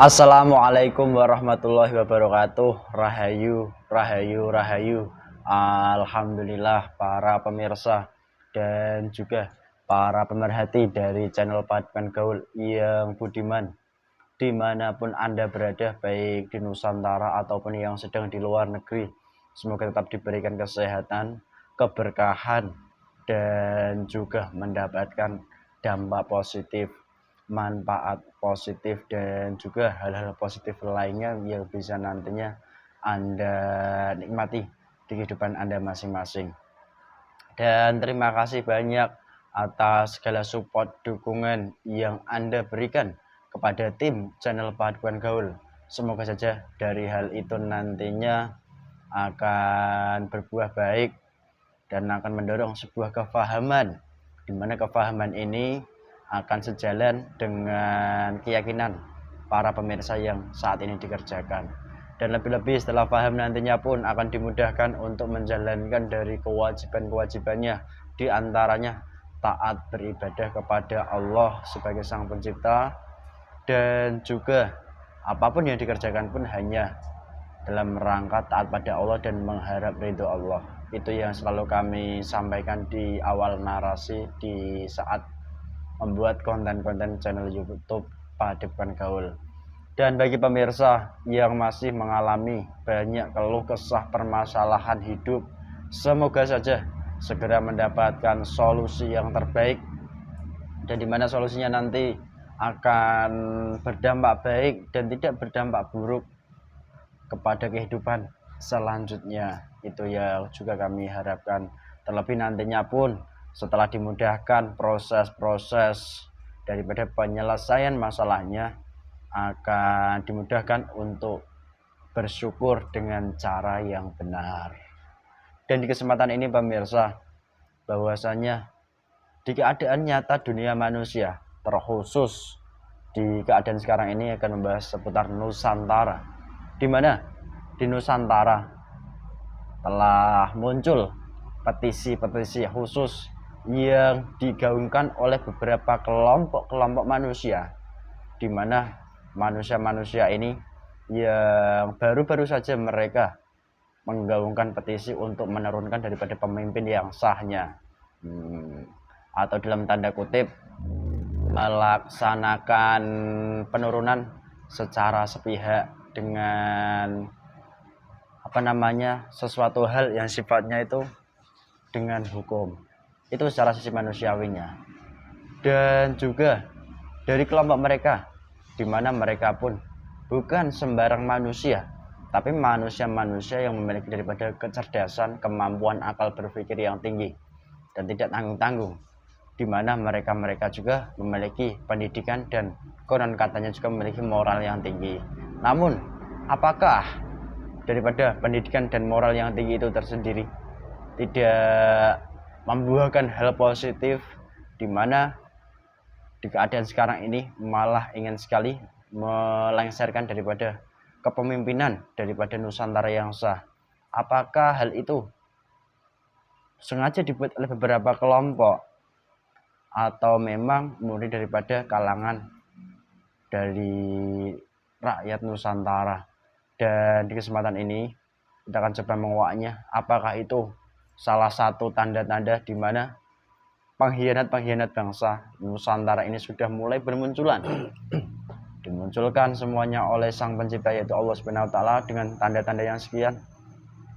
Assalamualaikum warahmatullahi wabarakatuh. Rahayu, rahayu, rahayu. Alhamdulillah para pemirsa dan juga para pemerhati dari channel Padukan Gaul yang budiman, dimanapun Anda berada, baik di Nusantara ataupun yang sedang di luar negeri. Semoga tetap diberikan kesehatan, keberkahan, dan juga mendapatkan dampak positif, manfaat positif, dan juga hal-hal positif lainnya yang bisa nantinya Anda nikmati di kehidupan Anda masing-masing. Dan terima kasih banyak atas segala support dukungan yang Anda berikan kepada tim channel Padukan Gaul. Semoga saja dari hal itu nantinya akan berbuah baik dan akan mendorong sebuah kefahaman, di mana kefahaman ini akan sejalan dengan keyakinan para pemirsa yang saat ini dikerjakan. Dan lebih-lebih setelah paham nantinya pun akan dimudahkan untuk menjalankan dari kewajiban-kewajibannya, di antaranya taat beribadah kepada Allah sebagai Sang Pencipta, dan juga apapun yang dikerjakan pun hanya dalam rangka taat pada Allah dan mengharap ridho Allah. Itu yang selalu kami sampaikan di awal narasi di saat membuat konten-konten channel YouTube Padukan Gaul. Dan bagi pemirsa yang masih mengalami banyak keluh kesah permasalahan hidup, semoga saja segera mendapatkan solusi yang terbaik, dan dimana solusinya nanti akan berdampak baik dan tidak berdampak buruk kepada kehidupan selanjutnya. Itu yang juga kami harapkan. Terlebih nantinya pun setelah dimudahkan proses-proses daripada penyelesaian masalahnya, akan dimudahkan untuk bersyukur dengan cara yang benar. Dan di kesempatan ini pemirsa, bahwasanya di keadaan nyata dunia manusia, terkhusus di keadaan sekarang ini akan membahas seputar Nusantara, di mana di Nusantara telah muncul petisi-petisi khusus yang digaungkan oleh beberapa kelompok-kelompok manusia, di mana manusia-manusia ini yang baru-baru saja mereka menggaungkan petisi untuk menurunkan daripada pemimpin yang sahnya, atau dalam tanda kutip melaksanakan penurunan secara sepihak dengan sesuatu hal yang sifatnya itu dengan hukum. Itu secara sisi manusiawinya. Dan juga dari kelompok mereka, di mana mereka pun bukan sembarang manusia, tapi manusia-manusia yang memiliki daripada kecerdasan, kemampuan akal berpikir yang tinggi dan tidak tanggung-tanggung, di mana mereka juga memiliki pendidikan dan konon katanya juga memiliki moral yang tinggi. Namun apakah daripada pendidikan dan moral yang tinggi itu tersendiri tidak membuahkan hal positif, di mana di keadaan sekarang ini malah ingin sekali melengsarkan daripada kepemimpinan daripada Nusantara yang sah? Apakah hal itu sengaja dibuat oleh beberapa kelompok, atau memang murni daripada kalangan dari rakyat Nusantara? Dan di kesempatan ini kita akan coba menguaknya, apakah itu salah satu tanda-tanda di mana pengkhianat-pengkhianat bangsa Nusantara ini sudah mulai bermunculan, dimunculkan semuanya oleh Sang Pencipta yaitu Allah Subhanahu wa taala dengan tanda-tanda yang sekian.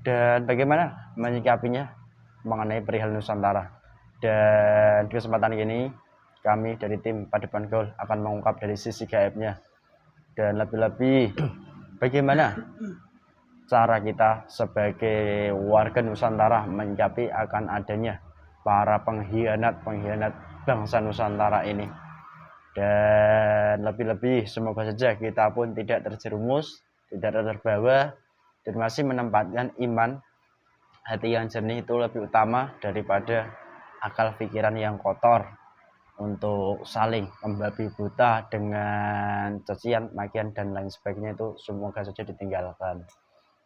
Dan bagaimana menyikapinya mengenai perihal Nusantara? Dan di kesempatan ini kami dari tim Padukan Gaul akan mengungkap dari sisi gaibnya, dan lebih-lebih bagaimana cara kita sebagai warga Nusantara menyikapi akan adanya para pengkhianat bangsa Nusantara ini. Dan lebih-lebih semoga saja kita pun tidak terjerumus, tidak terbawa, dan masih menempatkan iman, hati yang jernih itu lebih utama daripada akal pikiran yang kotor untuk saling membabi buta dengan cacian, makian, dan lain sebagainya. Itu semoga saja ditinggalkan.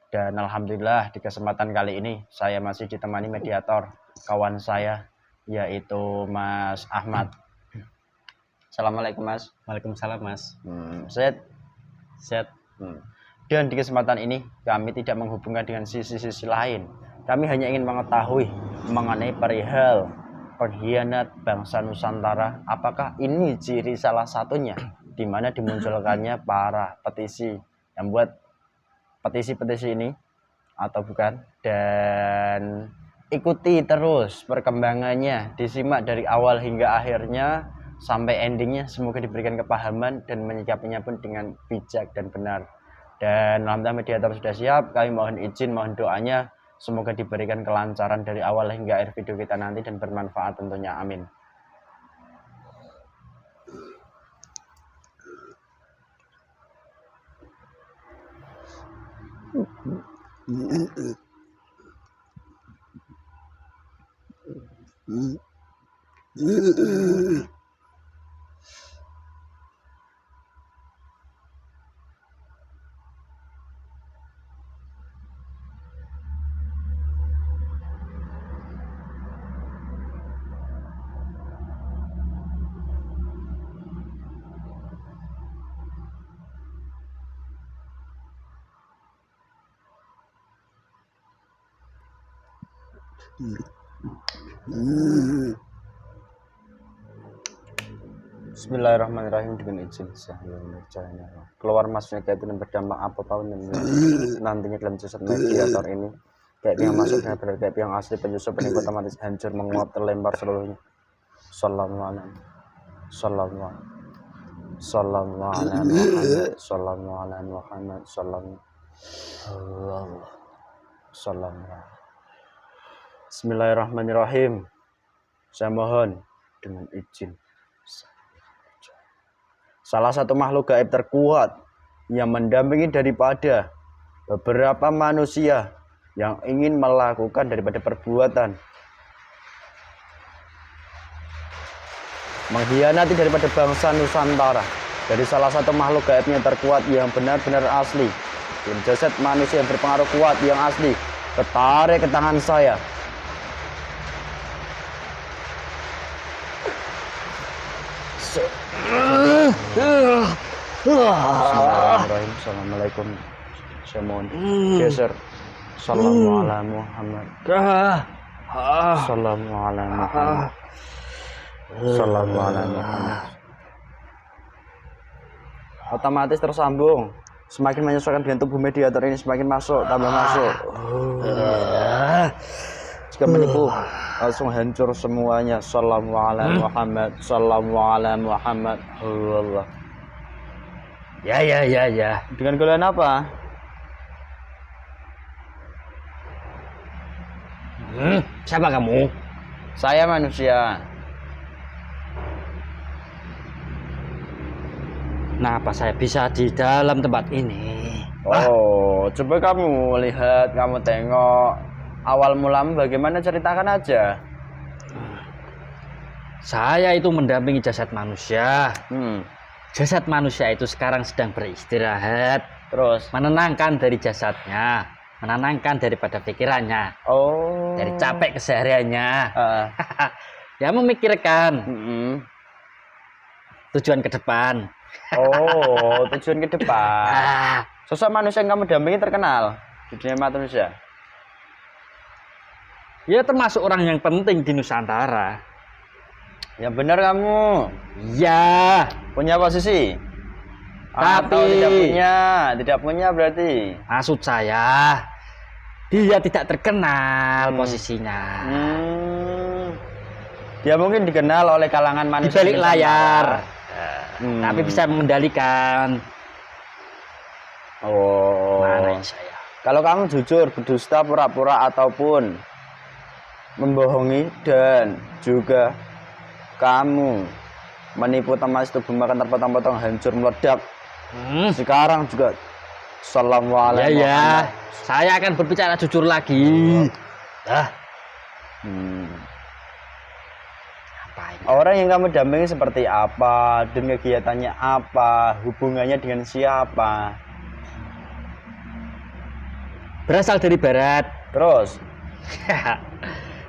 Dan alhamdulillah di kesempatan kali ini saya masih ditemani mediator kawan saya, yaitu Mas Ahmad. Assalamualaikum Mas. Waalaikumsalam Mas. Saya Z. Dan di kesempatan ini kami tidak menghubungkan dengan sisi-sisi lain. Kami hanya ingin mengetahui mengenai perihal pengkhianat bangsa Nusantara. Apakah ini ciri salah satunya di mana dimunculkannya para petisi yang buat petisi-petisi ini atau bukan? Dan ikuti terus perkembangannya, disimak dari awal hingga akhirnya sampai endingnya. Semoga diberikan kepahaman dan menyikapinya pun dengan bijak dan benar. Dan alhamdulillah mediator sudah siap. Kami mohon izin, mohon doanya, semoga diberikan kelancaran dari awal hingga akhir video kita nanti dan bermanfaat tentunya, amin. Bismillahirrahmanirrahim. Dengan izin saya keluar masuknya kayak itu dan berdampak apapun nantinya dalam jasad mediator ini, kayak yang masuk dengan benar kayak yang asli, penyusup ini otomatis hancur, menguap, terlempar seluruhnya. Bismillahirrahmanirrahim. Saya mohon dengan izin, salah satu makhluk gaib terkuat yang mendampingi daripada beberapa manusia yang ingin melakukan daripada perbuatan mengkhianati daripada bangsa Nusantara, dari salah satu makhluk gaibnya terkuat yang benar-benar asli, dan jasad manusia yang berpengaruh kuat yang asli, ketarik ke tangan saya. Bismillahirrahmanirrahim. Assalamualaikum. Saya mohon geser. Sallallahu ala Muhammad. Sallallahu ala Muhammad. Sallallahu ala Muhammad. Otomatis tersambung. Semakin menyesuaikan dengan tubuh mediator ini, semakin masuk, tambah masuk. Jika menipu, langsung hancur semuanya. Sallallahu ala Muhammad. Sallallahu ala Muhammad. Allah. Ya. Dengan kalian apa? Siapa kamu? Saya manusia. Kenapa saya bisa di dalam tempat ini? Oh, coba kamu lihat, kamu tengok awal mula bagaimana, ceritakan aja. Saya itu mendampingi jasad manusia. Jasad manusia itu sekarang sedang beristirahat, Terus menenangkan dari jasadnya, menenangkan daripada pikirannya, dari capek kesehariannya. Ya, memikirkan tujuan ke depan. Tujuan ke depan. Sosok manusia yang kamu dampingi terkenal di dunia manusia? Ya, termasuk orang yang penting di Nusantara. Ya benar kamu. Ya, Punya posisi? Atau tapi tidak punya berarti? maksud saya dia tidak terkenal posisinya. Dia mungkin dikenal oleh kalangan Di manusia balik layar, tapi bisa mengendalikan. Mana saya? Kalau kamu jujur, berdusta, pura-pura ataupun membohongi, dan juga kamu menipu teman itu makan terpotong-potong, hancur, meledak. Sekarang juga Assalamualaikum. Ya, saya akan berbicara jujur lagi. Apa ini? Orang yang kamu dampingi seperti apa, dan kegiatannya apa, hubungannya dengan siapa? Berasal dari barat. Terus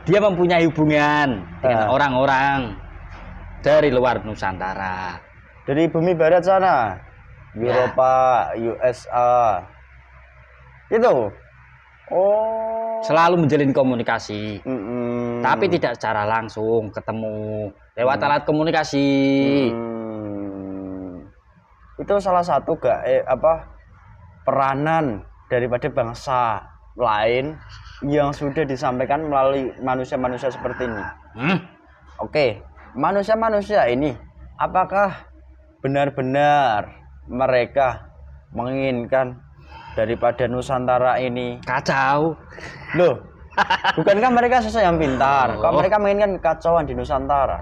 Dia mempunyai hubungan dengan orang-orang dari luar Nusantara. dari bumi barat sana. Eropa, USA. Itu. Oh. Selalu menjalin komunikasi. Mm-mm. Tapi tidak secara langsung ketemu lewat alat komunikasi. Itu salah satu peranan daripada bangsa lain yang sudah disampaikan melalui manusia-manusia seperti ini. Oke, manusia-manusia ini apakah benar-benar mereka menginginkan daripada Nusantara ini kacau? Loh, bukankah mereka sosok yang pintar? Kok mereka menginginkan kekacauan di Nusantara?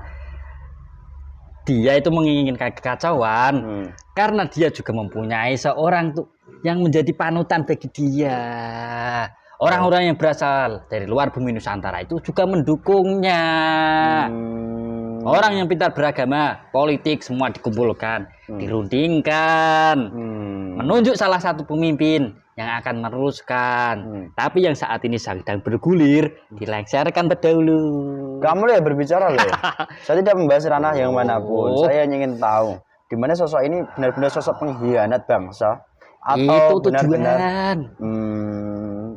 Dia itu menginginkan kekacauan karena dia juga mempunyai seorang tuh yang menjadi panutan bagi dia. Orang-orang yang berasal dari luar bumi Nusantara itu juga mendukungnya. Orang yang pintar beragama, politik semua dikumpulkan, dirundingkan, menunjuk salah satu pemimpin yang akan meneruskan. Tapi yang saat ini sedang bergulir, dilengsarkan terdahulu. Kamu loh ya berbicara loh. Saya tidak membahas ranah yang manapun. Saya ingin tahu di mana sosok ini benar-benar sosok pengkhianat bangsa atau itu benar-benar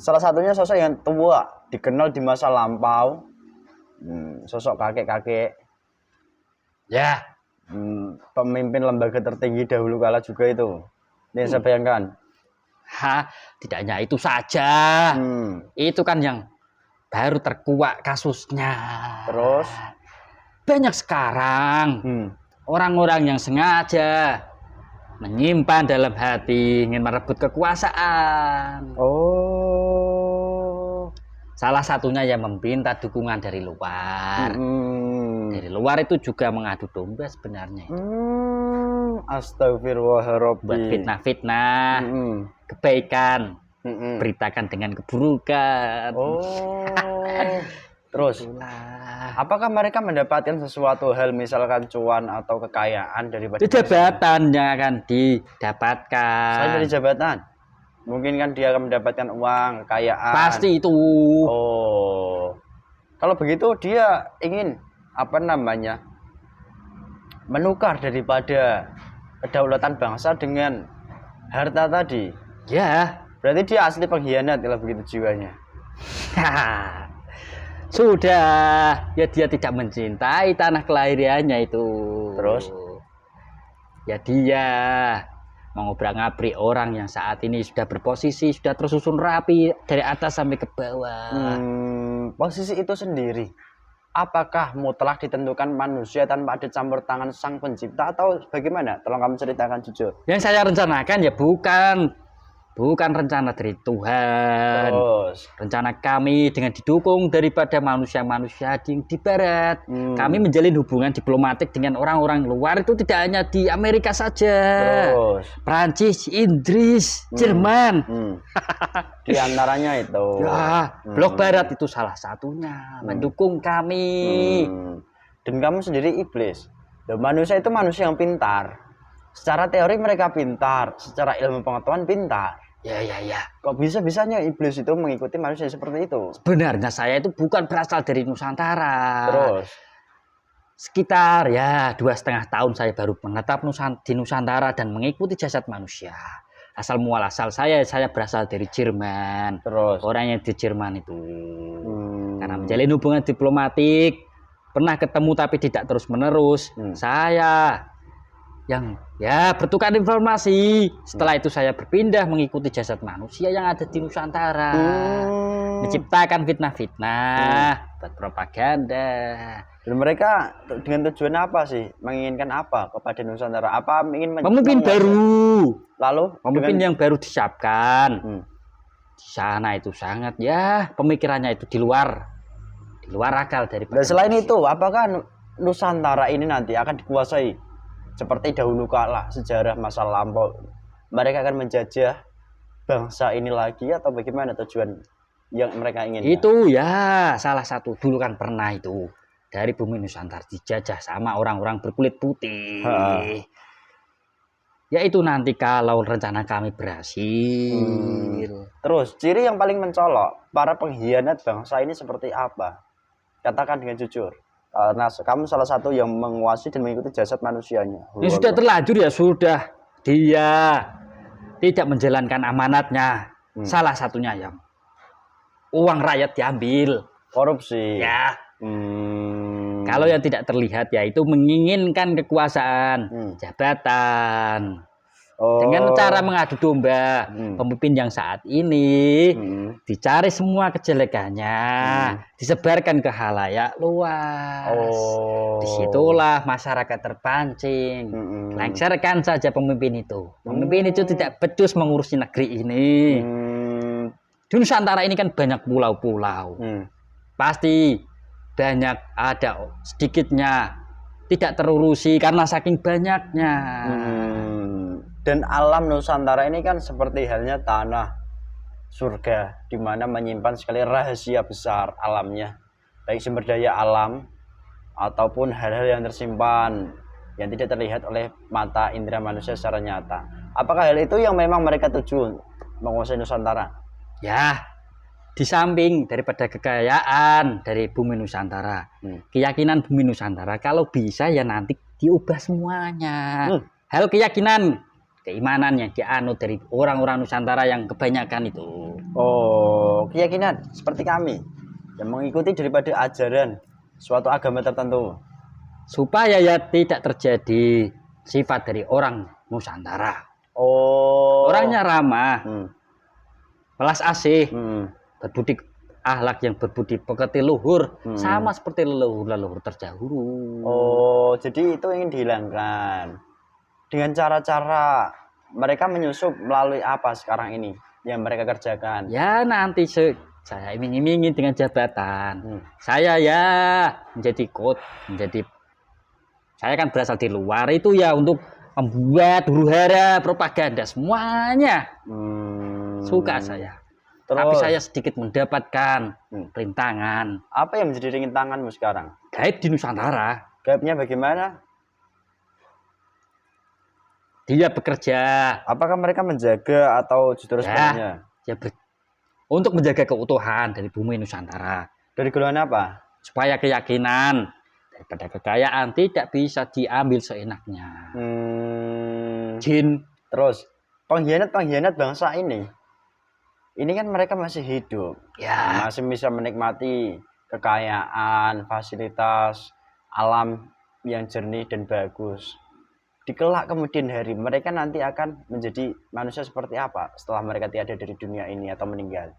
salah satunya sosok yang tua, dikenal di masa lampau, sosok kakek-kakek, ya, pemimpin lembaga tertinggi dahulu kala juga itu. Ini saya bayangkan. Tidak hanya itu saja. Itu kan yang baru terkuak kasusnya. Terus banyak sekarang orang-orang yang sengaja menyimpan dalam hati ingin merebut kekuasaan. Oh, salah satunya yang meminta dukungan dari luar. Dari luar itu juga mengadu domba sebenarnya. Astagfirullahaladzim. Buat fitnah-fitnah, kebaikan, beritakan dengan keburukan. Oh, terus apakah mereka mendapatkan sesuatu hal misalkan cuan atau kekayaan daripada jabatan yang akan didapatkan? Saya dari jabatan, mungkin kan dia akan mendapatkan uang, kekayaan. Pasti itu. Oh, kalau begitu dia ingin menukar daripada kedaulatan bangsa dengan harta tadi. Ya. Berarti dia asli pengkhianat kalau begitu jiwanya. Sudah, ya dia tidak mencintai tanah kelahirannya itu. Terus? Ya dia mengobrak-ngabrik orang yang saat ini sudah berposisi, sudah tersusun rapi dari atas sampai ke bawah. Posisi itu sendiri, apakah mutlak ditentukan manusia tanpa ada campur tangan sang pencipta atau bagaimana? Tolong kamu ceritakan jujur. Yang saya rencanakan ya bukan rencana dari Tuhan. Terus. Rencana kami dengan didukung daripada manusia-manusia di barat. Kami menjalin hubungan diplomatik dengan orang-orang luar itu tidak hanya di Amerika saja. Terus. Prancis, Inggris, Jerman. Di antaranya itu. Ya, blok barat itu salah satunya mendukung kami. Dan kamu sendiri iblis. Dan manusia itu manusia yang pintar. Secara teori mereka pintar, secara ilmu pengetahuan pintar. Ya. Kok bisa-bisanya iblis itu mengikuti manusia seperti itu? Sebenarnya saya itu bukan berasal dari Nusantara. Terus? Sekitar ya 2,5 tahun saya baru menetap di Nusantara dan mengikuti jasad manusia. Asal muasal saya berasal dari Jerman. Terus? Orang yang di Jerman itu. Karena menjalin hubungan diplomatik, pernah ketemu tapi tidak terus-menerus. Saya yang ya bertukar informasi. Setelah itu saya berpindah mengikuti jasad manusia yang ada di Nusantara, menciptakan fitnah-fitnah buat propaganda. Dan mereka dengan tujuan apa sih? Menginginkan apa kepada Nusantara? Apa ingin pemimpin baru? Lalu pemimpin yang baru disiapkan. Di sana itu sangat ya pemikirannya itu di luar akal daripada. Dan selain itu, apakah Nusantara ini nanti akan dikuasai seperti dahulu kala sejarah masa lampau, mereka akan menjajah bangsa ini lagi atau bagaimana tujuan yang mereka inginkan? Itu ya salah satu dulu kan pernah itu dari bumi Nusantara dijajah sama orang-orang berkulit putih. Ya itu nanti kalau rencana kami berhasil. Terus ciri yang paling mencolok para pengkhianat bangsa ini seperti apa? Katakan dengan jujur. Karena kamu salah satu yang menguasai dan mengikuti jasad manusianya. Ini sudah terlanjur ya, sudah dia tidak menjalankan amanatnya. Salah satunya yang uang rakyat diambil. Korupsi. Ya. Kalau yang tidak terlihat ya itu menginginkan kekuasaan, jabatan. Dengan cara mengadu domba pemimpin yang saat ini dicari semua kejelekannya, disebarkan ke halayak luas. Disitulah masyarakat terpancing. Lengserkan saja pemimpin itu. Pemimpin itu tidak becus mengurusi negeri ini. Di Nusantara ini kan banyak pulau-pulau. Pasti banyak ada sedikitnya tidak terurusi karena saking banyaknya. Dan alam Nusantara ini kan seperti halnya tanah surga, di mana menyimpan sekali rahasia besar alamnya, baik sumber daya alam ataupun hal-hal yang tersimpan yang tidak terlihat oleh mata indera manusia secara nyata. Apakah hal itu yang memang mereka tuju menguasai Nusantara? Ya, di samping daripada kekayaan dari bumi Nusantara, keyakinan bumi Nusantara kalau bisa ya nanti diubah semuanya. Hal keyakinan, keimanan yang dianut dari orang-orang Nusantara yang kebanyakan itu. Oh, keyakinan seperti kami yang mengikuti daripada ajaran suatu agama tertentu. Supaya ya tidak terjadi sifat dari orang Nusantara. Orangnya ramah, welas asih, berbudi akhlak yang berbudi pekerti luhur, sama seperti leluhur terdahulu. Jadi itu ingin dihilangkan. Dengan cara-cara mereka menyusup melalui apa sekarang ini yang mereka kerjakan? Ya nanti saya iming-imingin dengan jabatan. Saya ya saya kan berasal di luar itu ya untuk membuat huru-hara propaganda semuanya. Suka saya. Tapi saya sedikit mendapatkan rintangan. Apa yang menjadi rintanganmu sekarang? Gaib di Nusantara. Gaibnya bagaimana? Dia bekerja. Apakah mereka menjaga atau justru sebenarnya? Ya, untuk menjaga keutuhan dari bumi Nusantara. Dari golongan apa? Supaya keyakinan daripada kekayaan tidak bisa diambil seenaknya. Jin. Terus pengkhianat bangsa ini kan mereka masih hidup, ya. Masih bisa menikmati kekayaan, fasilitas alam yang jernih dan bagus. Di kelak kemudian hari mereka nanti akan menjadi manusia seperti apa setelah mereka tiada dari dunia ini atau meninggal?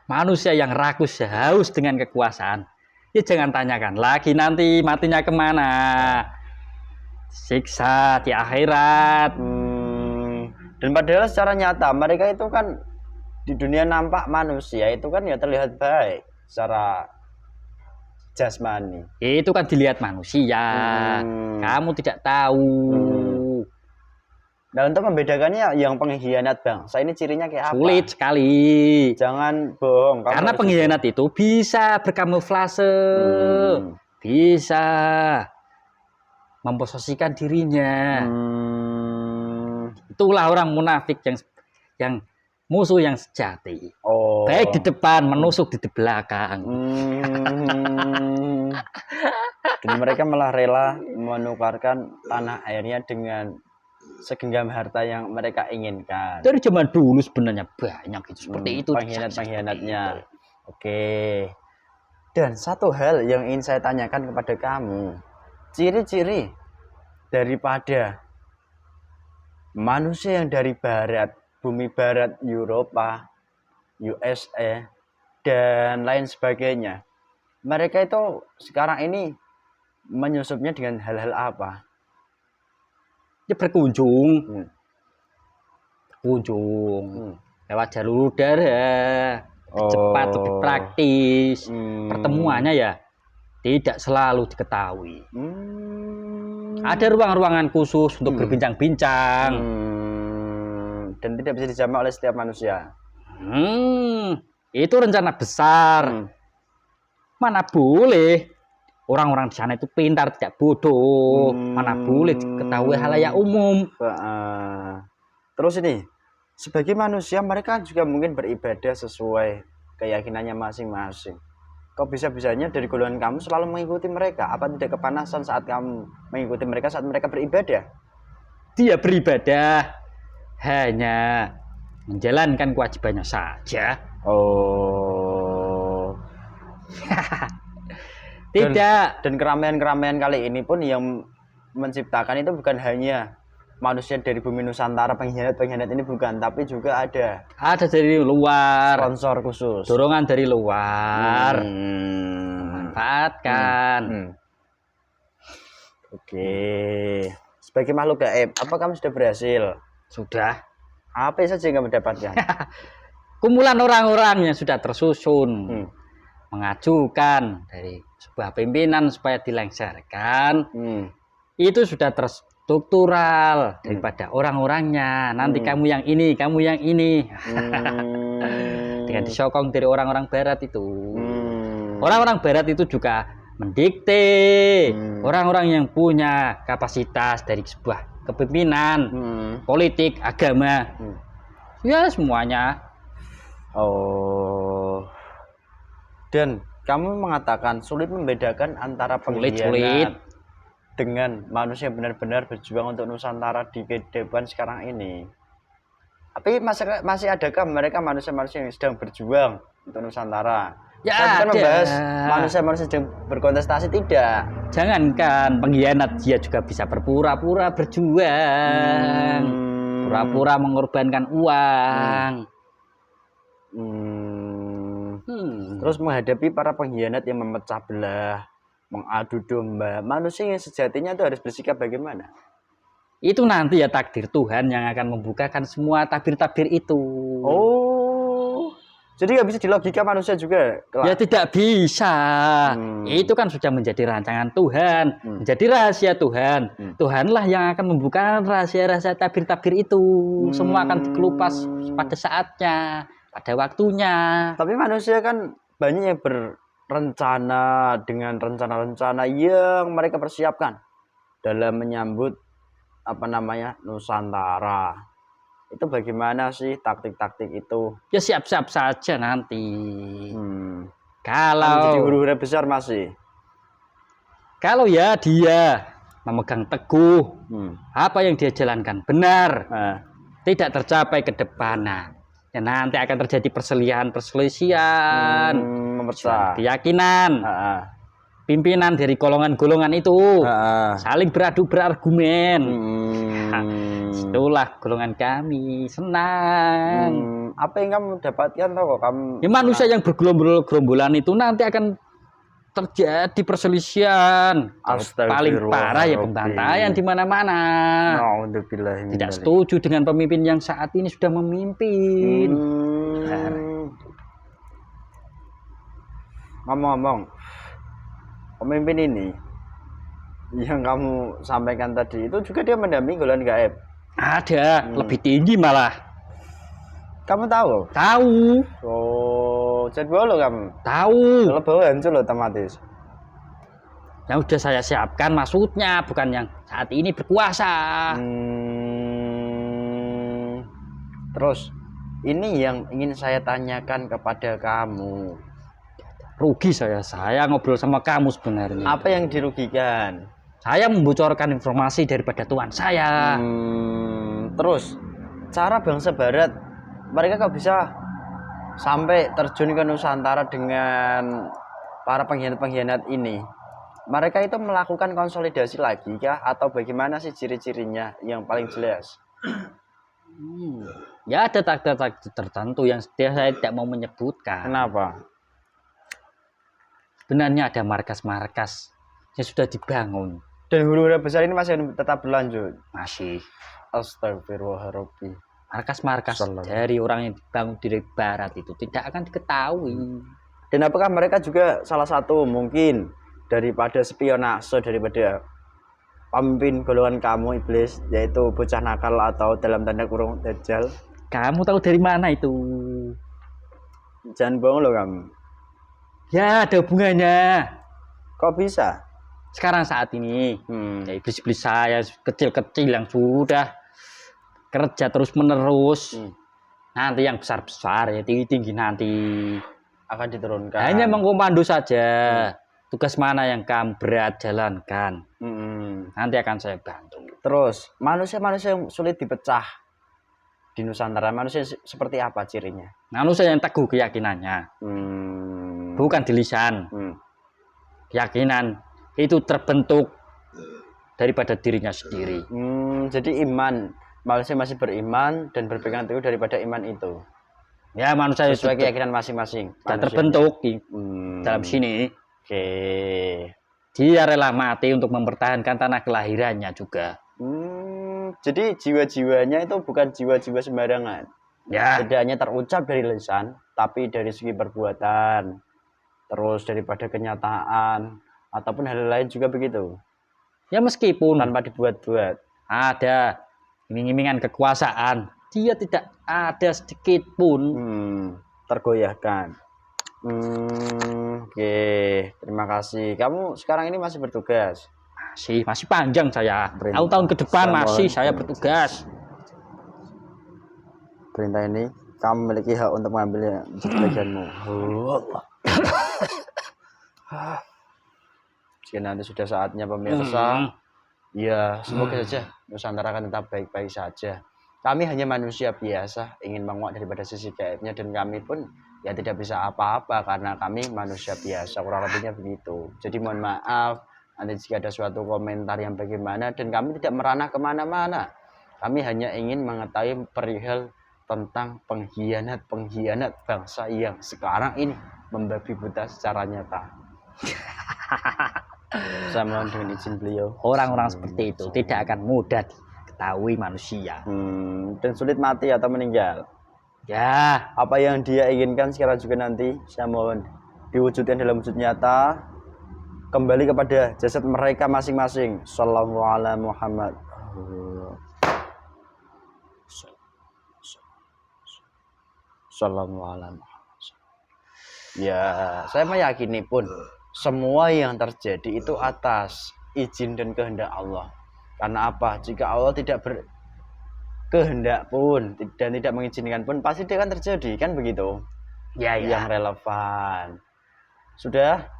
Manusia yang rakus haus dengan kekuasaan, ya jangan tanyakan lagi nanti matinya kemana. Siksa di akhirat. Dan padahal secara nyata mereka itu kan di dunia nampak manusia itu kan ya terlihat baik secara jasmani. Itu kan dilihat manusia. Kamu tidak tahu. Nah, untuk membedakannya yang pengkhianat bangsa ini cirinya kayak apa? Sulit sekali. Jangan bohong. Karena pengkhianat itu bisa berkamuflase. Bisa memposisikan dirinya. Itulah orang munafik yang musuh yang sejati. Baik di depan, menusuk di belakang. Dan mereka malah rela menukarkan tanah airnya dengan segenggam harta yang mereka inginkan. Dari zaman dulu sebenarnya banyak itu seperti itu. Pengkhianat-pengkhianatnya. Oke. Dan satu hal yang ingin saya tanyakan kepada kamu, ciri-ciri daripada manusia yang dari barat, bumi barat, Eropa, USA, dan lain sebagainya. Mereka itu sekarang ini menyusupnya dengan hal-hal apa? Dia berkunjung. Lewat jalur udara. Cepat, lebih praktis. Pertemuannya ya tidak selalu diketahui. Ada ruang-ruangan khusus untuk berbincang-bincang. Dan tidak bisa dijamah oleh setiap manusia. Itu rencana besar. Mana boleh orang-orang di sana itu pintar, tidak bodoh. Mana boleh ketahui halayak umum. Terus ini, sebagai manusia mereka juga mungkin beribadah sesuai keyakinannya masing-masing. kok bisa-bisanya dari golongan kamu selalu mengikuti mereka? Apa tidak kepanasan saat kamu mengikuti mereka saat mereka beribadah? Dia beribadah hanya menjalankan kewajibannya saja. Oh. Tidak. Dan keramaian-keramaian kali ini pun yang menciptakan itu bukan hanya manusia dari bumi Nusantara, pengkhianat ini bukan, tapi juga ada dari luar, sponsor khusus, dorongan dari luar, memanfaatkan. Oke. Sebagai makhluk gaib, apa kamu sudah berhasil? Sudah. Apa saja yang kamu dapatkan? Kumpulan orang-orang yang sudah tersusun mengajukan dari sebuah pimpinan supaya dilengsarkan, itu sudah terstruktural daripada orang-orangnya. Nanti kamu yang ini, kamu yang ini. Dengan disokong dari orang-orang barat itu. Orang-orang barat itu juga mendikte orang-orang yang punya kapasitas dari sebuah kepemimpinan, politik, agama. Ya semuanya. Oh. Dan kamu mengatakan sulit membedakan antara pengkhianat dengan manusia yang benar-benar berjuang untuk Nusantara di kehidupan sekarang ini. Tapi masih adakah mereka manusia-manusia yang sedang berjuang untuk Nusantara? Ya, saya bukan membahas manusia-manusia yang berkontestasi, tidak. Jangankan pengkhianat, dia juga bisa berpura-pura berjuang, pura-pura mengorbankan uang. Terus menghadapi para pengkhianat yang memecah belah, mengadu domba, manusia yang sejatinya itu harus bersikap bagaimana? Itu nanti ya takdir Tuhan yang akan membukakan semua tabir-tabir itu. Oh, jadi nggak bisa dilogika manusia juga? Ya tidak bisa. Itu kan sudah menjadi rancangan Tuhan, menjadi rahasia Tuhan. Tuhanlah yang akan membuka rahasia-rahasia tabir-tabir itu. Semua akan dikelupas pada saatnya, pada waktunya. Tapi manusia kan banyak yang berencana dengan rencana-rencana yang mereka persiapkan dalam menyambut Nusantara. Itu bagaimana sih taktik-taktik itu? Ya siap-siap saja nanti. Kalau jadi huru-hara besar masih. Kalau ya dia memegang teguh apa yang dia jalankan benar, tidak tercapai ke depannya. Ya nanti akan terjadi perselisihan, keyakinan. Pimpinan dari golongan-golongan itu saling beradu berargumen. Itulah golongan kami senang. Apa yang kamu dapatkan kok kamu? Ya, manusia yang bergerombol-gerombolan itu nanti akan terjadi perselisihan. Paling parah ya pembantaian di mana-mana. Tidak setuju dengan pemimpin yang saat ini sudah memimpin. Ngomong-ngomong, pemimpin ini yang kamu sampaikan tadi itu juga dia mendampingi golongan gaib. Ada, lebih tinggi malah. Kamu tahu? Tahu. Oh, jadi lo kamu? Tahu. Kalau bawa hancur lo otomatis. Yang sudah saya siapkan maksudnya, bukan yang saat ini berkuasa. Terus, ini yang ingin saya tanyakan kepada kamu. Rugi saya ngobrol sama kamu sebenarnya. Apa yang dirugikan? Saya membocorkan informasi daripada tuan saya. Terus, cara bangsa Barat, mereka kok bisa sampai terjun ke Nusantara dengan para pengkhianat-pengkhianat ini? Mereka itu melakukan konsolidasi lagi kah? Atau bagaimana sih ciri-cirinya yang paling jelas? Ya ada takdir-takdir tertentu yang saya tidak mau menyebutkan. Kenapa? Sebenarnya ada markas-markas yang sudah dibangun. Dan huru-hara besar ini masih tetap berlanjut? Masih. Astagfirullahaladzim. Markas-markas dari orang yang dibangun dari barat itu tidak akan diketahui. Dan apakah mereka juga salah satu mungkin daripada spionase daripada pemimpin golongan kamu iblis, yaitu bocah nakal atau dalam tanda kurung dajjal? Kamu tahu dari mana itu? Jangan bohong loh kamu. Ya ada hubungannya. Kok bisa? Sekarang saat ini ya iblis-iblis saya kecil-kecil yang sudah kerja terus menerus, nanti yang besar-besar ya tinggi-tinggi nanti akan diturunkan. Hanya mengkomando saja. Tugas mana yang kamu berat jalankan. Nanti akan saya bantu. Terus manusia-manusia yang sulit dipecah di Nusantara, manusia seperti apa cirinya? Manusia yang teguh keyakinannya. Bukan di lisan. Keyakinan itu terbentuk daripada dirinya sendiri. Jadi iman, manusia masih beriman dan berpegang teguh daripada iman itu. Ya, manusia sesuai keyakinan masing-masing. Sudah terbentuk dalam sini. Oke. Dia rela mati untuk mempertahankan tanah kelahirannya juga. Jadi jiwa-jiwanya itu bukan jiwa-jiwa sembarangan. Ya. Tidak hanya terucap dari lisan, tapi dari segi perbuatan, terus daripada kenyataan, ataupun hal lain juga begitu. Ya meskipun tanpa dibuat-buat. Ada iming-imingan kekuasaan, dia tidak ada sedikit pun tergoyahkan. Oke, terima kasih. Kamu sekarang ini masih bertugas? Masih panjang saya. Tahun-tahun ke depan masih saya bertugas. Perintah ini kamu memiliki hak untuk mengambilnya menjadi bagianmu. Jika nanti sudah saatnya pemirsa, ya semoga saja Nusantara akan tetap baik-baik saja. Kami hanya manusia biasa, ingin menguak daripada sisi gaibnya, dan kami pun ya tidak bisa apa-apa karena kami manusia biasa, kurang lebihnya begitu. Jadi mohon maaf nanti jika ada suatu komentar yang bagaimana, dan kami tidak meranah kemana-mana. Kami hanya ingin mengetahui perihal tentang pengkhianat bangsa yang sekarang ini membabi buta secara nyata. Saya mohon dengan izin beliau. Orang-orang seperti itu tidak akan mudah diketahui manusia. Dan sulit mati atau meninggal. Ya, apa yang dia inginkan sekarang juga nanti saya mohon diwujudkan dalam wujud nyata, kembali kepada jasad mereka masing-masing. Sallallahu alaihi Muhammad. Sallallahu alaihi Muhammad. Ya, saya meyakini pun semua yang terjadi itu atas izin dan kehendak Allah. Karena apa? Jika Allah tidak berkehendak pun dan tidak mengizinkan pun, pasti dia akan terjadi, kan begitu? Ya. Yang relevan. Sudah?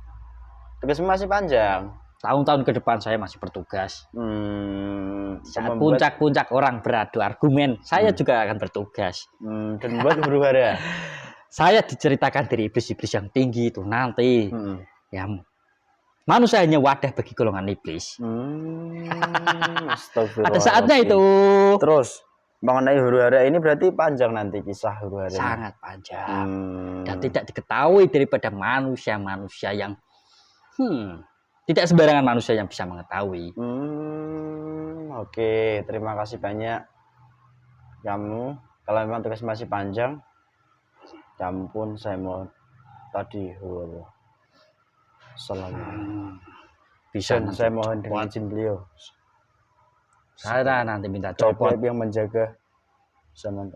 Tugasmu masih panjang. Tahun-tahun ke depan saya masih bertugas. Saat puncak-puncak orang beradu argumen, saya juga akan bertugas. Dan membuat huru-hara. Saya diceritakan dari iblis-iblis yang tinggi itu nanti. Ya, manusia hanya wadah bagi golongan iblis. Pada saatnya itu. Terus mengenai huru-hara ini berarti panjang nanti kisah huru-hara. Sangat panjang. Dan tidak diketahui daripada manusia-manusia yang tidak sembarangan manusia yang bisa mengetahui. Oke, terima kasih banyak kamu. Kalau memang tugas masih panjang, kamu pun saya mohon tadi bisa saya mohon dengan izin beliau. Saya nanti minta copot yang menjaga sama.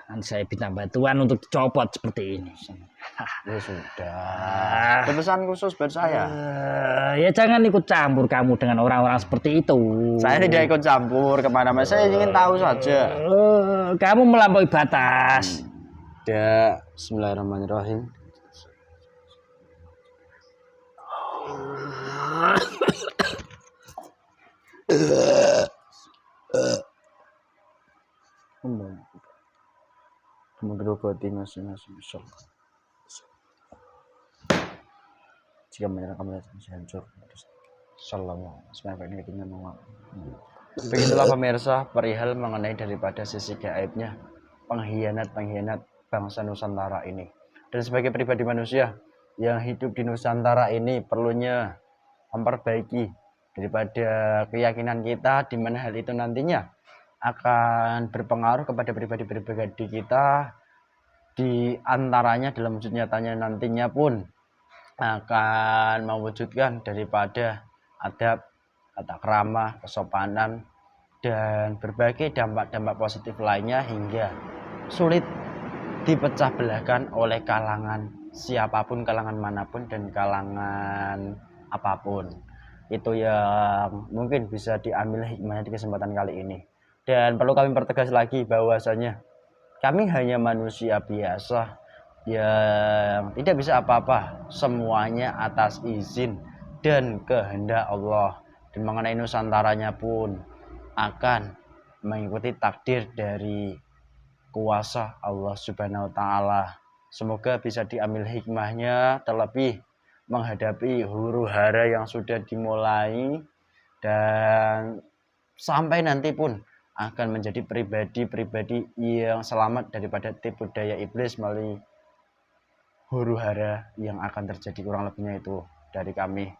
Nanti saya minta bantuan untuk dicopot seperti ini. Ya sudah. Pesan khusus buat saya. Ya jangan ikut campur kamu dengan orang-orang seperti itu. Saya tidak ikut campur kemana-mana. Saya ingin tahu saja. Kamu melampaui batas. Ya, bismillahirrahmanirrahim. Menggerogoti masing-masing. Jika menyerang kamu masih hancur. Begitulah pemirsa perihal mengenai daripada sisi gaibnya pengkhianat bangsa Nusantara ini. Dan sebagai pribadi manusia yang hidup di Nusantara ini perlunya memperbaiki daripada keyakinan kita, di mana hal itu nantinya akan berpengaruh kepada pribadi-pribadi kita, di antaranya dalam wujud nyatanya nantinya pun akan mewujudkan daripada adab, tata krama, kesopanan, dan berbagai dampak-dampak positif lainnya hingga sulit dipecah belahkan oleh kalangan siapapun, kalangan manapun, dan kalangan apapun. Itu yang mungkin bisa diambil hikmahnya di kesempatan kali ini. Dan perlu kami pertegas lagi bahwasanya kami hanya manusia biasa yang tidak bisa apa-apa, semuanya atas izin dan kehendak Allah. Dan mengenai Nusantaranya pun akan mengikuti takdir dari kuasa Allah Subhanahu wa taala. Semoga bisa diambil hikmahnya, terlebih menghadapi huru-hara yang sudah dimulai, dan sampai nanti pun akan menjadi pribadi-pribadi yang selamat daripada tipu daya iblis melalui huru-hara yang akan terjadi. Kurang lebihnya itu dari kami.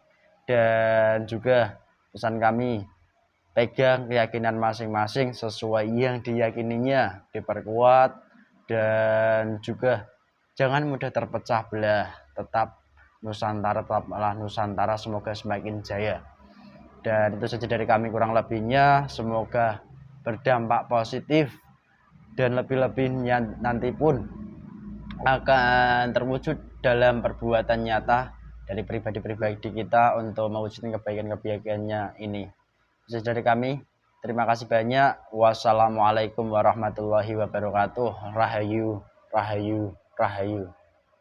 Dan juga pesan kami, pegang keyakinan masing-masing sesuai yang diyakininya, diperkuat, dan juga jangan mudah terpecah belah. Tetap Nusantara, tetaplah Nusantara, semoga semakin jaya. Dan itu saja dari kami kurang lebihnya, semoga berdampak positif dan lebih-lebihnya nanti pun akan terwujud dalam perbuatan nyata dari pribadi-pribadi kita untuk mewujudkan kebaikan-kebaikannya ini. Itu saja dari kami. Terima kasih banyak. Wassalamualaikum warahmatullahi wabarakatuh. Rahayu, rahayu, rahayu.